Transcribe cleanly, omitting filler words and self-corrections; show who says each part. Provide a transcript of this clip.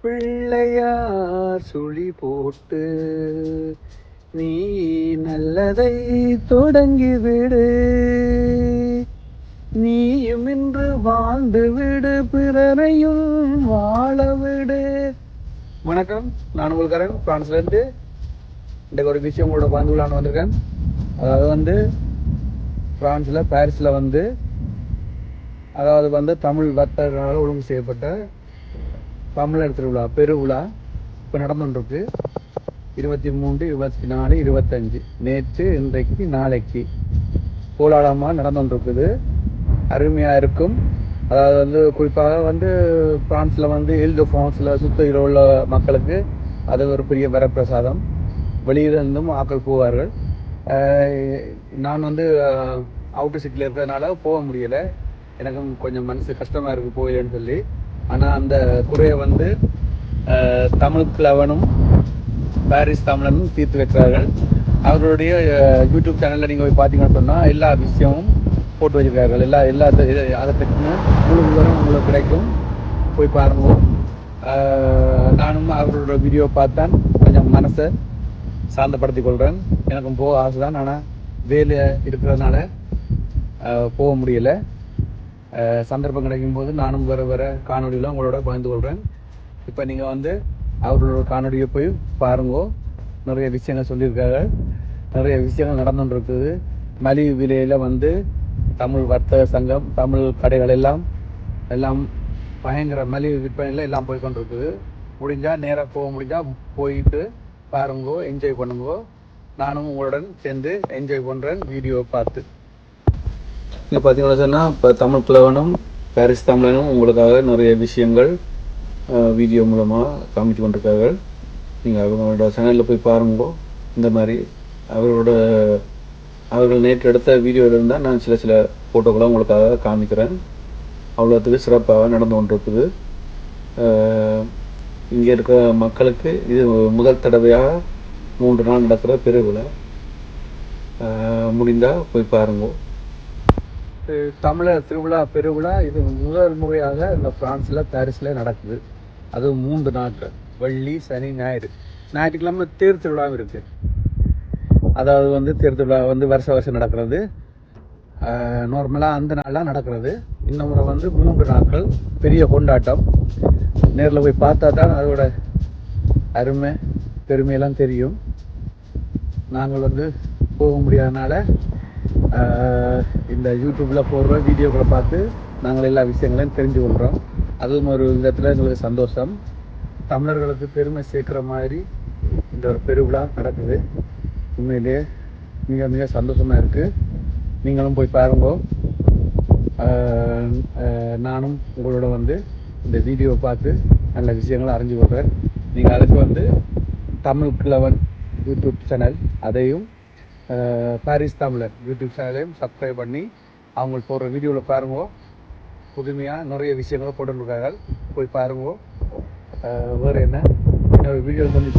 Speaker 1: பிள்ளையார் சுழி போட்டு நீ நல்லதை தொடங்கிவிடு, நீயும் இன்று வாழ்ந்து விடு, பிறரையும் வாழ விடு. வணக்கம், நான் உங்களுக்காரன் பிரான்ஸ்லேருந்து. இன்றைக்கு ஒரு விஷயம் உங்களோட பகிர்ந்து வந்திருக்கேன். அதாவது பிரான்ஸில் பாரிஸில் தமிழ் வர்த்தகர்களால் ஒழுங்கு செய்யப்பட்ட தமிழர் திருவிழா பெருவிழா இப்போ நடந்துருக்கு. 23, 24, 25 நேற்று, இன்றைக்கு, நாளைக்கு கோலாகலமாக நடந்துருக்குது. அருமையாக இருக்கும். அதாவது குறிப்பாக பிரான்ஸில் இல்டு ஃப்ரான்ஸில் சுற்றியில் உள்ள மக்களுக்கு அது ஒரு பெரிய வரப்பிரசாதம். வெளியிலிருந்தும் ஆக்கள் போவார்கள். நான் அவுட்டர் சிட்டியில் இருக்கிறதுனால போக முடியலை. எனக்கும் கொஞ்சம் மனசு கஷ்டமாக இருக்குது போயிலன்னு சொல்லி. ஆனால் அந்த குறையை தமிழ் கிழவனும் பாரிஸ் தமிழனும் தீர்த்து வைக்கிறார்கள். அவர்களுடைய யூடியூப் சேனலில் நீங்கள் போய் பார்த்தீங்கன்னு சொன்னால் எல்லா விஷயமும் போட்டு வச்சுருக்கார்கள். எல்லா அதை பற்றின முழு விவரம் உங்களுக்கு கிடைக்கும், போய் பாருங்க. நானும் அவர்களோட வீடியோ பார்த்தான் கொஞ்சம் மனசை சாந்தப்படுத்தி கொள்கிறேன். எனக்கும் போக ஆசை தான், ஆனால் வேலை இருக்கிறதுனால போக முடியலை. சந்தர்ப்பம் கிடைக்கும் போது நானும் வர காணொலியில் உங்களோட பகிர்ந்து கொள்கிறேன். இப்போ நீங்கள் அவர்களோட காணொலியை போய் பாருங்கோ. நிறைய விஷயங்கள் சொல்லியிருக்காங்க, நிறைய விஷயங்கள் நடந்துருக்குது. மலிவு விலையில் தமிழ் வர்த்தக சங்கம், தமிழ் கடைகள் எல்லாம் பயங்கர மலிவு விற்பனையில் எல்லாம் போய் கொண்டிருக்குது. முடிஞ்சால் நேராக போக முடிஞ்சால் போயிட்டு பாருங்கோ, என்ஜாய் பண்ணுங்கோ. நானும் உங்களுடன் சேர்ந்து என்ஜாய் பண்ணுறேன் வீடியோவை பார்த்து. இங்கே பார்த்தீங்கன்னா சொன்னால் இப்போ தமிழ் கிழவனும் பாரிஸ் தமிழனும் உங்களுக்காக நிறைய விஷயங்கள் வீடியோ மூலமாக காமிச்சு கொண்டிருக்காங்க. நீங்கள் அவங்களோட சேனலில் போய் பாருங்கோ. இந்த மாதிரி அவர்கள் நேற்று எடுத்த வீடியோவில் இருந்தால் நான் சில ஃபோட்டோக்களை உங்களுக்காக காமிக்கிறேன். அவ்வளோத்துக்கு சிறப்பாக நடந்து கொண்டிருக்குது. இங்கே இருக்கிற மக்களுக்கு இது முதல் தடவையாக 3 நாள் நடக்கிற பெருவிழா. முடிந்தால் போய் பாருங்கோ. தமிழர் திருவிழா பெருவிழா இது முதல் முறையாக இந்த பிரான்ஸில் பாரிஸில் நடக்குது. அதுவும் 3 நாட்கள், வெள்ளி, சனி, ஞாயிறு. ஞாயிற்றுக்கிழமை தேர் திருவிழாவும் இருக்குது. அதாவது தேர் திருவிழா வருஷம் நடக்கிறது. நார்மலாக அந்த நாளாக நடக்கிறது. இந்த முறை 3 நாட்கள் பெரிய கொண்டாட்டம். நேரில் போய் பார்த்தா தான் அதோட அருமை பெருமையெல்லாம் தெரியும். நாங்கள் போக முடியாதனால இந்த யூடியூப்பில் போடுற வீடியோக்களை பார்த்து நாங்கள் எல்லா விஷயங்களையும் தெரிஞ்சு கொள்கிறோம். அதுவும் ஒரு விதத்தில் எங்களுக்கு சந்தோஷம். தமிழர்களுக்கு பெருமை சேர்க்குற மாதிரி இந்த ஒரு பெருவிழா நடக்குது. உண்மையிலேயே மிக மிக சந்தோஷமாக இருக்குது. நீங்களும் போய் பாருங்க. நானும் உங்களோட இந்த வீடியோவை பார்த்து நல்ல விஷயங்களை அறிஞ்சு கொள்கிறேன். நீங்கள் அதுக்கு தமிழ் கிழவன் யூடியூப் சேனல், அதையும் பாரிஸ் தமிழர் யூடியூப் சேனலையும் சப்ஸ்கிரைப் பண்ணி அவங்க போடுற வீடியோவில் பாருங்க. புதுமையாக நிறைய விஷயங்களை போட்டுருக்காங்க, போய் பாருங்க. வேறு என்ன, இன்னொரு வீடியோ சந்திப்போம்.